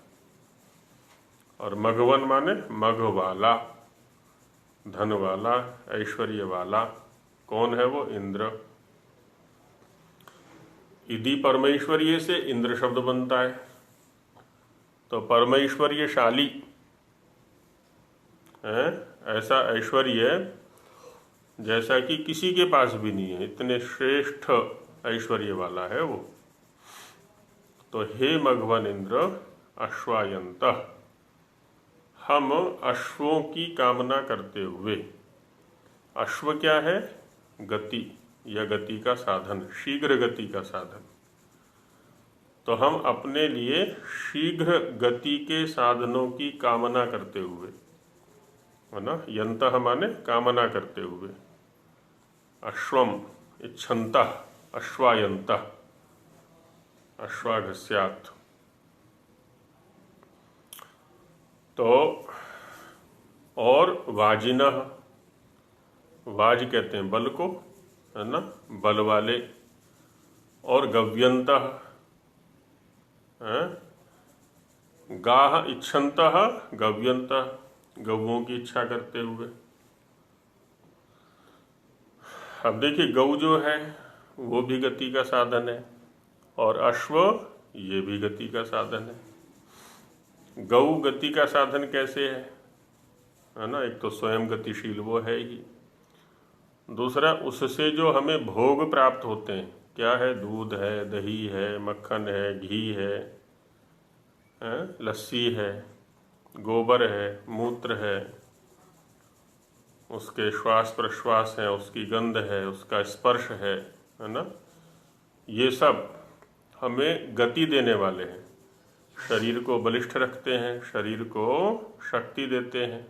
और मघवन माने मघ वाला, धन वाला, ऐश्वर्य वाला। कौन है वो? इंद्र। इति परमेश्वर्य से इंद्र शब्द बनता है, तो परमेश्वर्यशाली है, ऐसा ऐश्वर्य जैसा कि किसी के पास भी नहीं है, इतने श्रेष्ठ ऐश्वर्य वाला है वो। तो हे मघवन इंद्र अश्वायंत, हम अश्वों की कामना करते हुए, अश्व क्या है? गति या गति का साधन, शीघ्र गति का साधन। तो हम अपने लिए शीघ्र गति के साधनों की कामना करते हुए, है ना, यंतः माने कामना करते हुए, अश्वम इच्छन्तः, अश्वायन्तः, अश्वाघस्यात्। तो और वाजिनः, वाज कहते हैं बल को, है ना, बल वाले। और गव्यन्तः, गाह इच्छन्तः गव्यन्तः, गौओं की इच्छा करते हुए। अब देखिए, गौ जो है वो भी गति का साधन है और अश्व ये भी गति का साधन है। गौ गति का साधन कैसे है ना? एक तो स्वयं गतिशील वो है ही, दूसरा उससे जो हमें भोग प्राप्त होते हैं, क्या है? दूध है, दही है, मक्खन है, घी है, लस्सी है, गोबर है, मूत्र है, उसके श्वास प्रश्वास है, उसकी गंध है, उसका स्पर्श है ना, ये सब हमें गति देने वाले हैं, शरीर को बलिष्ठ रखते हैं, शरीर को शक्ति देते हैं।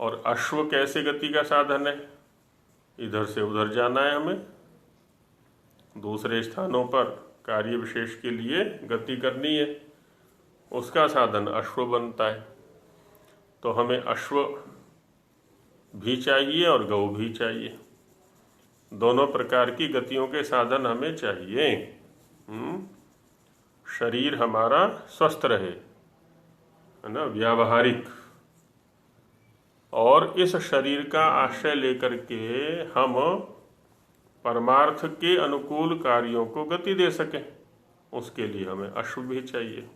और अश्व कैसे गति का साधन है? इधर से उधर जाना है हमें, दूसरे स्थानों पर कार्य विशेष के लिए गति करनी है, उसका साधन अश्व बनता है। तो हमें अश्व भी चाहिए और गौ भी चाहिए, दोनों प्रकार की गतियों के साधन हमें चाहिए। शरीर हमारा स्वस्थ रहे, है ना, व्यावहारिक, और इस शरीर का आश्रय लेकर के हम परमार्थ के अनुकूल कार्यों को गति दे सकें, उसके लिए हमें अश्व भी चाहिए।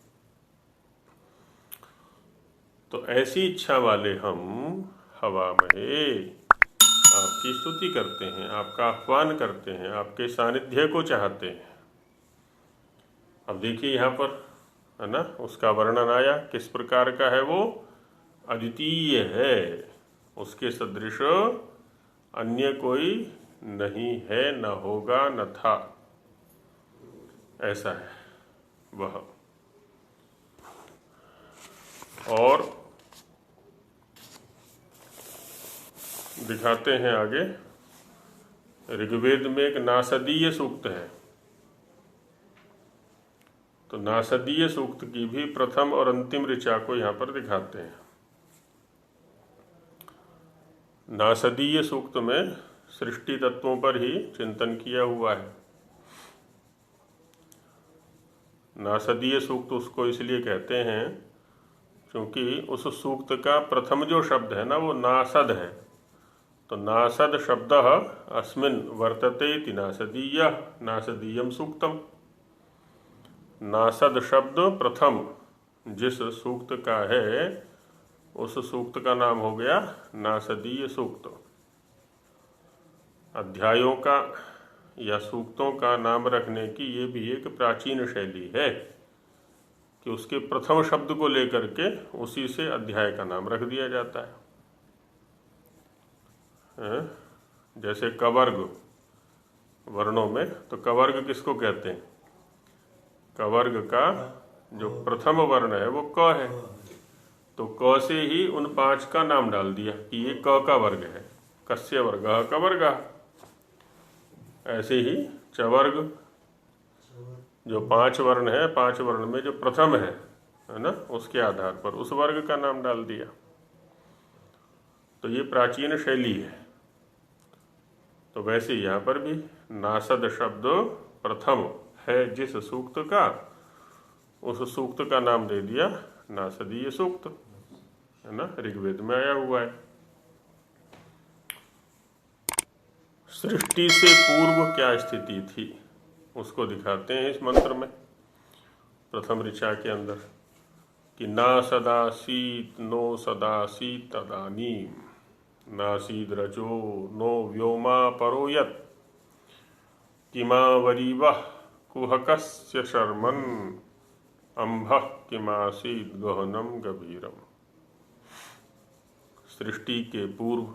तो ऐसी इच्छा वाले हम हवा में आपकी स्तुति करते हैं, आपका आह्वान करते हैं, आपके सानिध्य को चाहते हैं। अब देखिए यहाँ पर, है ना, उसका वर्णन आया, किस प्रकार का है वो? अद्वितीय है, उसके सदृश अन्य कोई नहीं है, न होगा, न था, ऐसा है वह। और दिखाते हैं आगे, ऋग्वेद में एक नासदीय सूक्त है, तो नासदीय सूक्त की भी प्रथम और अंतिम ऋचा को यहाँ पर दिखाते हैं। नासदीय सूक्त में सृष्टि तत्वों पर ही चिंतन किया हुआ है। नासदीय सूक्त उसको इसलिए कहते हैं क्योंकि उस सूक्त का प्रथम जो शब्द है ना वो नासद है। तो नासद शब्द अस्मिन् वर्तते इति नासदीय नासदीयम सूक्तम। नासद शब्द प्रथम जिस सूक्त का है उस सूक्त का नाम हो गया नासदीय सूक्त। अध्यायों का या सूक्तों का नाम रखने की ये भी एक प्राचीन शैली है कि उसके प्रथम शब्द को लेकर के उसी से अध्याय का नाम रख दिया जाता है। जैसे कवर्ग वर्णों में, तो कवर्ग किसको कहते हैं? कवर्ग का जो प्रथम वर्ण है वो क है, तो क से ही उन 5 का नाम डाल दिया कि ये क का वर्ग है। कस्य वर्गः कवर्गः। ऐसे ही चवर्ग जो 5 वर्ण है, 5 वर्ण में जो प्रथम है ना, उसके आधार पर उस वर्ग का नाम डाल दिया। तो ये प्राचीन शैली है। तो वैसे यहाँ पर भी नासद शब्द प्रथम है जिस सूक्त का, उस सूक्त का नाम दे दिया नासदीय सूक्त, है ना, ऋग्वेद में आया हुआ है। सृष्टि से पूर्व क्या स्थिति थी उसको दिखाते हैं इस मंत्र में, प्रथम ऋचा के अंदर, कि ना सदासीत नो सदासीत तदानीम, नासीद रजो नो व्योमा परो यत्, किमा वरीवः कुहकस्य शर्मन्, अंभः किमासीत गहनम गभीरम। सृष्टि के पूर्व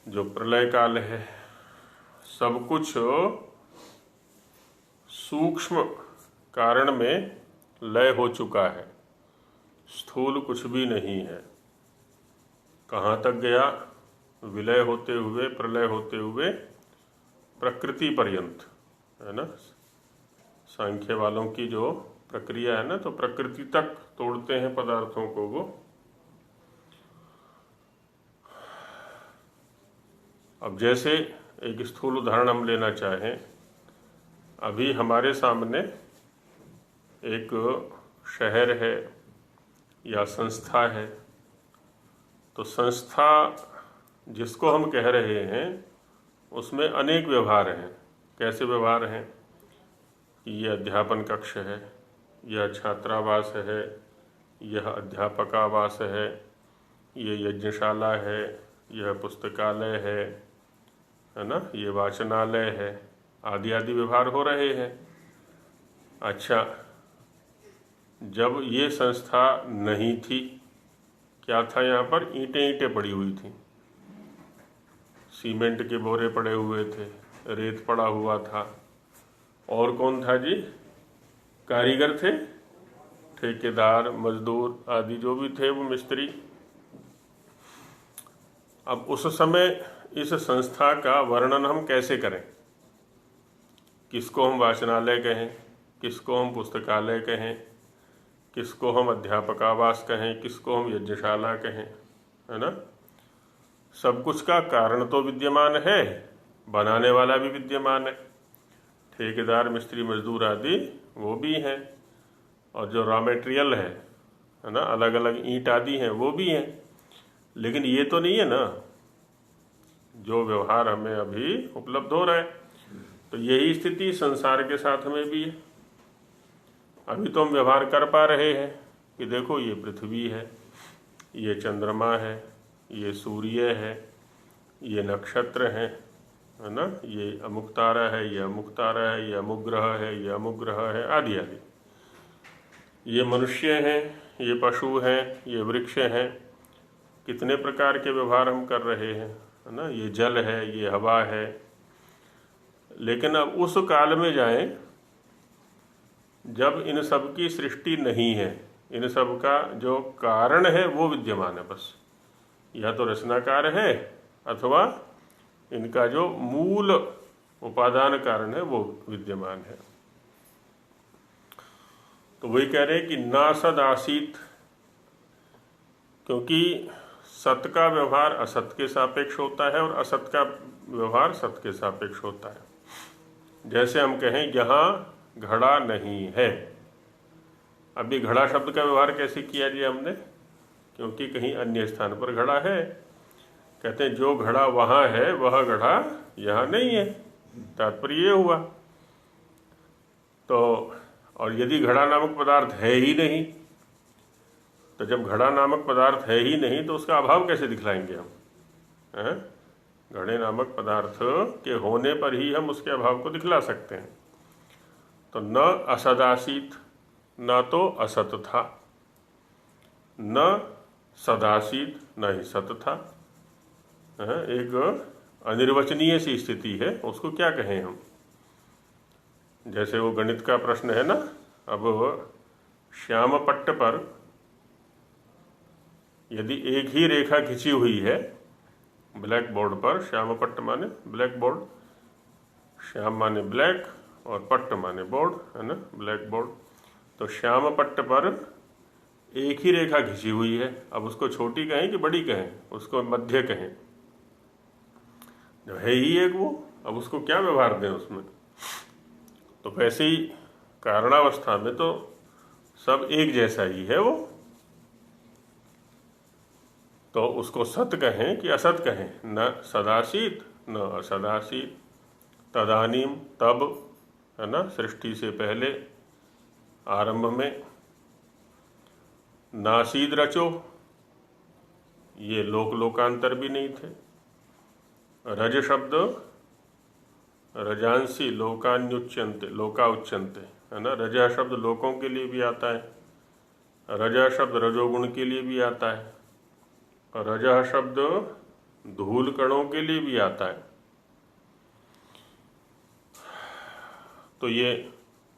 जो प्रलय काल है, सब कुछ सूक्ष्म कारण में लय हो चुका है, स्थूल कुछ भी नहीं है। कहाँ तक गया? विलय होते हुए, प्रलय होते हुए प्रकृति पर्यंत, है ना। सांख्य वालों की जो प्रक्रिया है ना, तो प्रकृति तक तोड़ते हैं पदार्थों को वो। अब जैसे एक स्थूल उदाहरण हम लेना चाहें, अभी हमारे सामने एक शहर है या संस्था है, तो संस्था जिसको हम कह रहे हैं उसमें अनेक व्यवहार हैं। कैसे व्यवहार हैं? यह अध्यापन कक्ष है, यह छात्रावास है, यह अध्यापकावास है, यह यज्ञशाला है, यह पुस्तकालय है ना, ये वाचनालय है, आदि आदि व्यवहार हो रहे हैं। अच्छा, जब ये संस्था नहीं थी, क्या था? यहाँ पर ईंटें पड़ी हुई थी, सीमेंट के बोरे पड़े हुए थे, रेत पड़ा हुआ था, और कौन था जी? कारीगर थे, ठेकेदार, मजदूर आदि जो भी थे वो मिस्त्री। अब उस समय इस संस्था का वर्णन हम कैसे करें? किसको हम वाचनालय कहें, किसको हम पुस्तकालय कहें, किसको हम अध्यापकावास कहें, किसको हम यज्ञशाला कहें, है ना। सब कुछ का कारण तो विद्यमान है, बनाने वाला भी विद्यमान है, ठेकेदार, मिस्त्री, मजदूर आदि वो भी हैं, और जो रॉ मटेरियल है ना, अलग अलग ईंट आदि हैं वो भी हैं। लेकिन ये तो नहीं है ना जो व्यवहार हमें अभी उपलब्ध हो रहा है। तो यही स्थिति संसार के साथ में भी है। अभी तो हम व्यवहार कर पा रहे हैं कि देखो ये पृथ्वी है, ये चंद्रमा है, ये सूर्य है, ये नक्षत्र है ना, ये अमुक तारा है, ये अमुक तारा है, ये अमुक ग्रह है, ये अमुक ग्रह है, आदि आदि। ये मनुष्य हैं, ये पशु हैं, ये वृक्ष हैं, कितने प्रकार के व्यवहार हम कर रहे हैं, है ना। ये जल है, ये हवा है। लेकिन अब उस काल में जाएं जब इन सब की सृष्टि नहीं है, इन सब का जो कारण है वो विद्यमान है, बस या तो रचनाकार है अथवा इनका जो मूल उपादान कारण है वो विद्यमान है। तो वही कह रहे हैं कि ना सद आसीत, क्योंकि सत का व्यवहार असत के सापेक्ष होता है और असत का व्यवहार सत के सापेक्ष होता है। जैसे हम कहें यहाँ घड़ा नहीं है, अभी घड़ा शब्द का व्यवहार कैसे किया जी हमने, क्योंकि कहीं अन्य स्थान पर घड़ा है। कहते हैं जो घड़ा वहाँ है वह घड़ा यहाँ नहीं है, तात्पर्य ये हुआ। तो और यदि घड़ा नामक पदार्थ है ही नहीं, तो जब घड़ा नामक पदार्थ है ही नहीं तो उसका अभाव कैसे दिखलाएंगे हम, हैं? घड़े नामक पदार्थ के होने पर ही हम उसके अभाव को दिखला सकते हैं। तो न असदासीत, न तो असत था, न सदासीत, न ही सत था। एक अनिर्वचनीय सी स्थिति है, उसको क्या कहें हम। जैसे वो गणित का प्रश्न है ना, अब श्याम पट्ट पर यदि एक ही रेखा खिंची हुई है ब्लैक बोर्ड पर, श्याम पट्ट माने ब्लैक बोर्ड, श्याम माने ब्लैक और पट्ट माने बोर्ड, है ना, ब्लैक बोर्ड। तो श्याम पट्ट पर एक ही रेखा खिंची हुई है, अब उसको छोटी कहें कि बड़ी कहें, उसको मध्य कहें, जो है ही एक वो, अब उसको क्या व्यवहार दें उसमें। तो वैसे ही कारणावस्था में तो सब एक जैसा ही है वो, तो उसको सत कहें कि असत कहें, न सदासीत न असदासीत। तदानीम, तब, है ना, सृष्टि से पहले आरंभ में। नासीद रचो, ये लोक लोकांतर भी नहीं थे। रज शब्द रजांसी लोकान्युच्यंते, लोका उच्यंते, है ना, रजा शब्द लोकों के लिए भी आता है, रजा शब्द रजोगुण के लिए भी आता है, और रजा शब्द धूल कणों के लिए भी आता है। तो ये,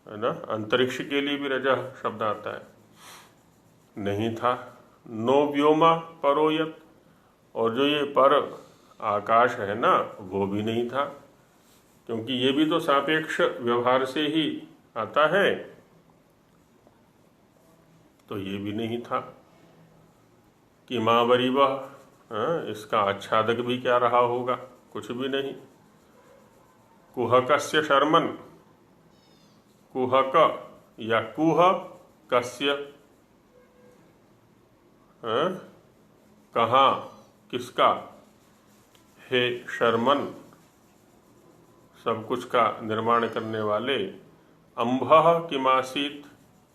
है ना, अंतरिक्ष के लिए भी रजा शब्द आता है, नहीं था। नो व्योमा परोयत, और जो ये पर आकाश है ना, वो भी नहीं था, क्योंकि ये भी तो सापेक्ष व्यवहार से ही आता है, तो ये भी नहीं था। कि मावरी वह, इसका आच्छादक भी क्या रहा होगा, कुछ भी नहीं। कुहकस्य शर्मन, कुहक या कुह कस्य, कहाँ, किसका, हे शर्मन, सब कुछ का निर्माण करने वाले। अंभः किमासीत,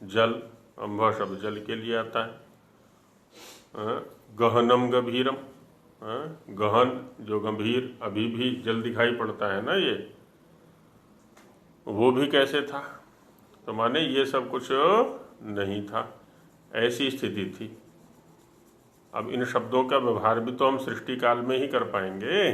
जल, अंभ शब्द जल के लिए आता है। गहनम गंभीरम, गहन जो गंभीर, अभी भी जल दिखाई पड़ता है ना, ये वो भी कैसे था। तो माने ये सब कुछ नहीं था, ऐसी स्थिति थी। अब इन शब्दों का व्यवहार भी तो हम सृष्टि काल में ही कर पाएंगे,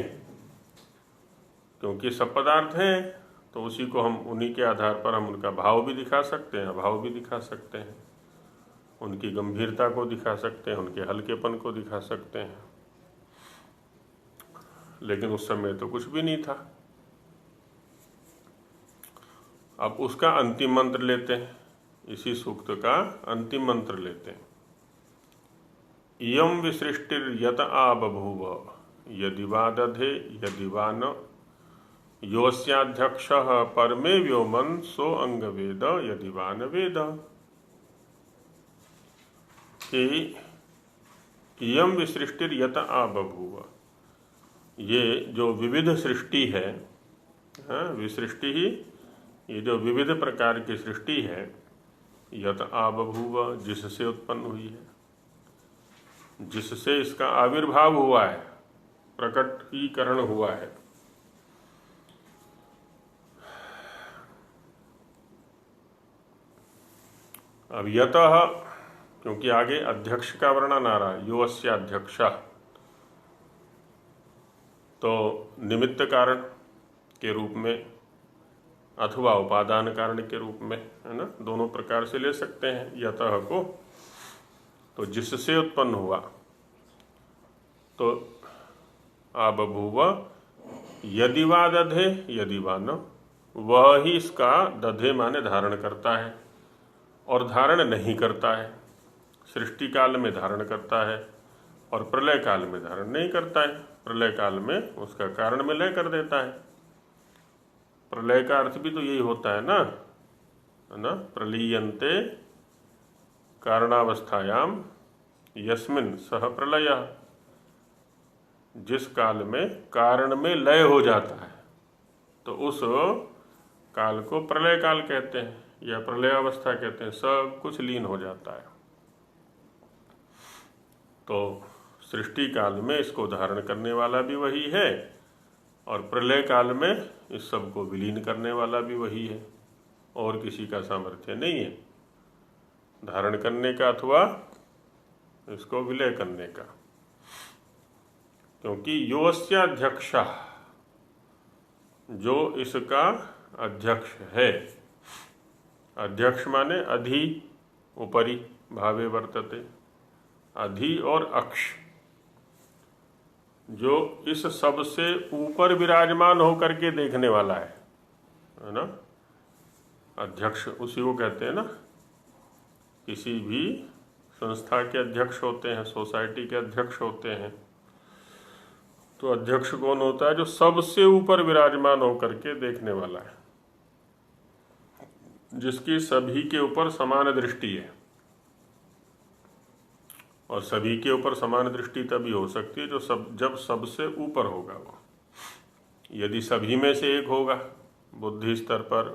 क्योंकि सब पदार्थ हैं, तो उसी को हम, उन्हीं के आधार पर हम उनका भाव भी दिखा सकते हैं, अभाव भी दिखा सकते हैं, उनकी गंभीरता को दिखा सकते हैं, उनके हल्केपन को दिखा सकते हैं। लेकिन उस समय तो कुछ भी नहीं था। अब उसका अंतिम मंत्र लेते हैं, इसी सूक्त का अंतिम मंत्र लेते हैं। इयं विसृष्टिर्यत आ बभूव, यदि वा दधे यदि वा न, योऽस्याध्यक्षः परमे व्योमन् सो अंगवेद यदि वा न वेद। कि इयं विसृष्टिर्यत आ बभूव, ये जो विविध सृष्टि है, विसृष्टि ही, ये जो विविध प्रकार की सृष्टि है, यत आ बभूव, जिससे उत्पन्न हुई है, जिससे इसका आविर्भाव हुआ है, प्रकटीकरण हुआ है। अब यतः, क्योंकि आगे अध्यक्ष का वर्णन आ रहा है, यो अस्य अध्यक्ष, तो निमित्त कारण के रूप में अथवा उपादान कारण के रूप में, है ना, दोनों प्रकार से ले सकते हैं यतः को। तो जिससे उत्पन्न हुआ, तो आ बभूव, यदि वा दधे यदि वा न, वह ही इसका दधे माने धारण करता है और धारण नहीं करता है। सृष्टि काल में धारण करता है और प्रलय काल में धारण नहीं करता है। प्रलय काल में उसका कारण में लय कर देता है। प्रलय का अर्थ भी तो यही होता है ना, प्रलीयन्ते कारणावस्थायाम यस्मिन सह प्रलयः, जिस काल में कारण में लय हो जाता है तो उस काल को प्रलय काल कहते हैं या प्रलय अवस्था कहते हैं। सब कुछ लीन हो जाता है। तो सृष्टि काल में इसको धारण करने वाला भी वही है और प्रलय काल में इस सब को विलीन करने वाला भी वही है। और किसी का सामर्थ्य नहीं है धारण करने का अथवा इसको विलय करने का, क्योंकि योऽस्य अध्यक्षा, जो इसका अध्यक्ष है। अध्यक्ष माने अधि उपरि भावे वर्तते, अधि और अक्ष, जो इस सब से ऊपर विराजमान होकर के देखने वाला है ना। अध्यक्ष उसी को कहते हैं ना। किसी भी संस्था के अध्यक्ष होते हैं, सोसाइटी के अध्यक्ष होते हैं, तो अध्यक्ष कौन होता है? जो सबसे ऊपर विराजमान होकर के देखने वाला है, जिसकी सभी के ऊपर समान दृष्टि है। और सभी के ऊपर समान दृष्टि तभी हो सकती है जब सबसे ऊपर होगा वो। यदि सभी में से एक होगा, बुद्धि स्तर पर,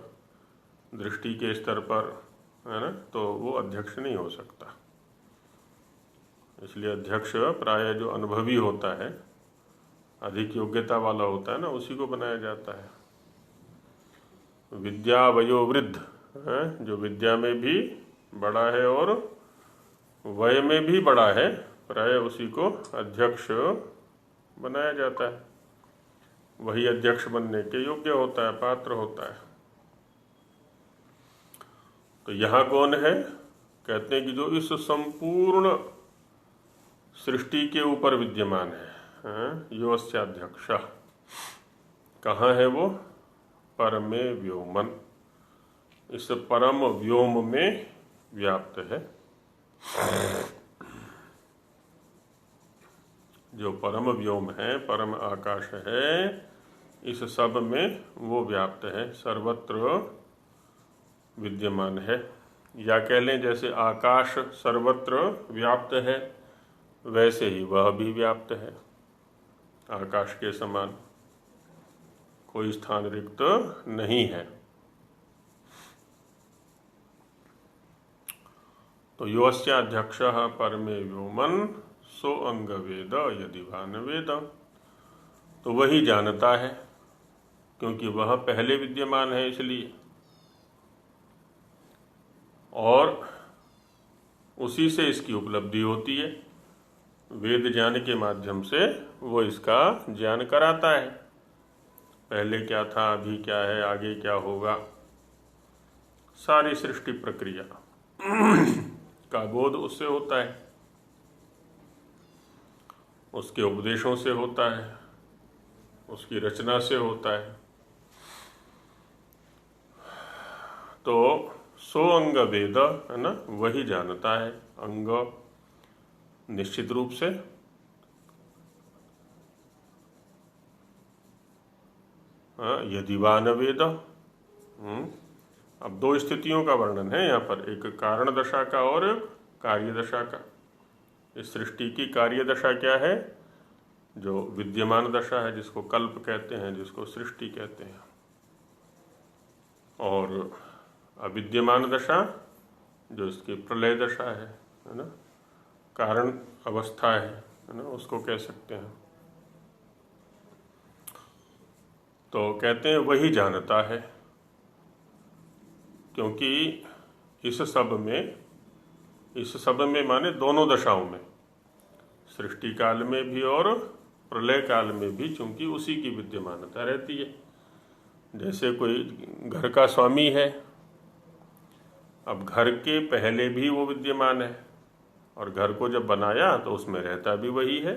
दृष्टि के स्तर पर, है ना, तो वो अध्यक्ष नहीं हो सकता। इसलिए अध्यक्ष प्राय जो अनुभवी होता है, अधिक योग्यता वाला होता है ना, उसी को बनाया जाता है। विद्या वयोवृद्ध है, जो विद्या में भी बड़ा है और वय में भी बड़ा है, प्राय उसी को अध्यक्ष बनाया जाता है। वही अध्यक्ष बनने के योग्य होता है, पात्र होता है। तो यहाँ कौन है? कहते हैं कि जो इस संपूर्ण सृष्टि के ऊपर विद्यमान है, योऽस्य अध्यक्षः। कहाँ है वो? परमे व्योमन, इस परम व्योम में व्याप्त है। जो परम व्योम है, परम आकाश है, इस सब में वो व्याप्त है, सर्वत्र विद्यमान है। या कह लें जैसे आकाश सर्वत्र व्याप्त है, वैसे ही वह भी व्याप्त है। आकाश के समान कोई स्थान रिक्त नहीं है। तो योऽस्य अध्यक्षः परमे व्योमन सो अंग वेद यदि भान वेद। तो वही जानता है, क्योंकि वह पहले विद्यमान है इसलिए, और उसी से इसकी उपलब्धि होती है। वेद ज्ञान के माध्यम से वो इसका ज्ञान कराता है। पहले क्या था, अभी क्या है, आगे क्या होगा, सारी सृष्टि प्रक्रिया का बोध उससे होता है, उसके उपदेशों से होता है, उसकी रचना से होता है। तो सो अंग वेद है ना, वही जानता है। अंग निश्चित रूप से, यदि वा न वेद। अब दो स्थितियों का वर्णन है यहाँ पर, एक कारण दशा का और एक कार्य दशा का। इस सृष्टि की कार्य दशा क्या है? जो विद्यमान दशा है, जिसको कल्प कहते हैं, जिसको सृष्टि कहते हैं। और अविद्यमान दशा जो इसकी प्रलय दशा है ना, कारण अवस्था है ना, उसको कह सकते हैं। तो कहते हैं वही जानता है, क्योंकि इस सब में माने दोनों दशाओं में, सृष्टि काल में भी और प्रलय काल में भी, चूंकि उसी की विद्यमानता रहती है। जैसे कोई घर का स्वामी है, अब घर के पहले भी वो विद्यमान है, और घर को जब बनाया तो उसमें रहता भी वही है।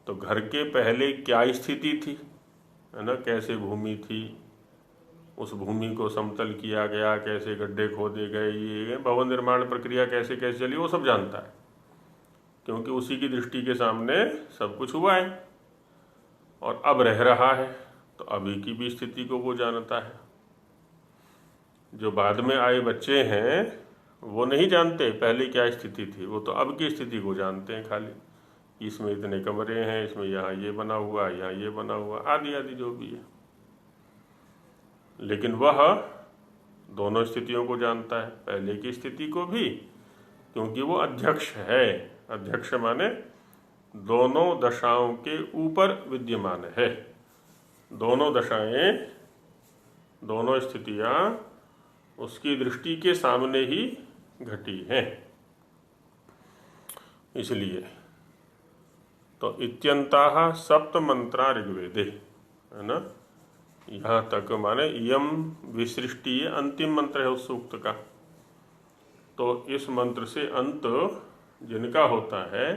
तो घर के पहले क्या स्थिति थी, है ना, कैसे भूमि थी, उस भूमि को समतल किया गया, कैसे गड्ढे खोदे गए, ये भवन निर्माण प्रक्रिया कैसे कैसे चली, वो सब जानता है, क्योंकि उसी की दृष्टि के सामने सब कुछ हुआ है और अब रह रहा है, तो अभी की भी स्थिति को वो जानता है। जो बाद में आए बच्चे हैं वो नहीं जानते पहले क्या स्थिति थी, वो तो अब की स्थिति को जानते हैं खाली। इसमें इतने कमरे हैं, इसमें यहाँ ये बना हुआ, यहाँ ये बना हुआ, आदि आदि जो भी है। लेकिन वह दोनों स्थितियों को जानता है, पहले की स्थिति को भी, क्योंकि वो अध्यक्ष है। अध्यक्ष माने दोनों दशाओं के ऊपर विद्यमान है। दोनों दशाएं, दोनों स्थितियां उसकी दृष्टि के सामने ही घटी हैं। इसलिए तो इत्यंताः सप्त मंत्रा ऋग्वेदे, है ना, यहाँ तक माने यम विसृष्टि अंतिम मंत्र है उस सूक्त का। तो इस मंत्र से अंत जिनका होता है,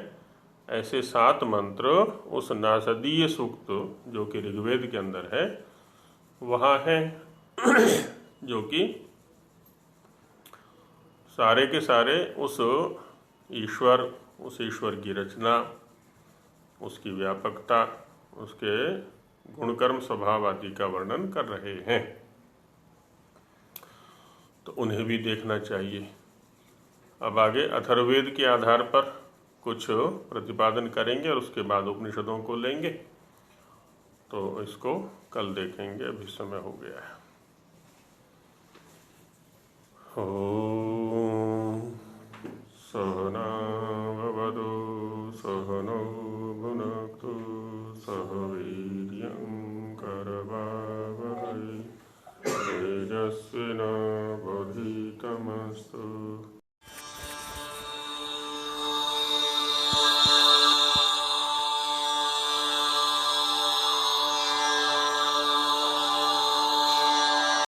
ऐसे 7 मंत्र उस नासदीय सूक्त जो कि ऋग्वेद के अंदर है वहाँ है, जो कि सारे के सारे उस ईश्वर की रचना, उसकी व्यापकता, उसके गुणकर्म स्वभाव आदि का वर्णन कर रहे हैं। तो उन्हें भी देखना चाहिए। अब आगे अथर्ववेद के आधार पर कुछ प्रतिपादन करेंगे और उसके बाद उपनिषदों को लेंगे। तो इसको कल देखेंगे, अभी समय हो गया है। ओम सहना भवतु सहनौ भुनक्तु सह वीर्यं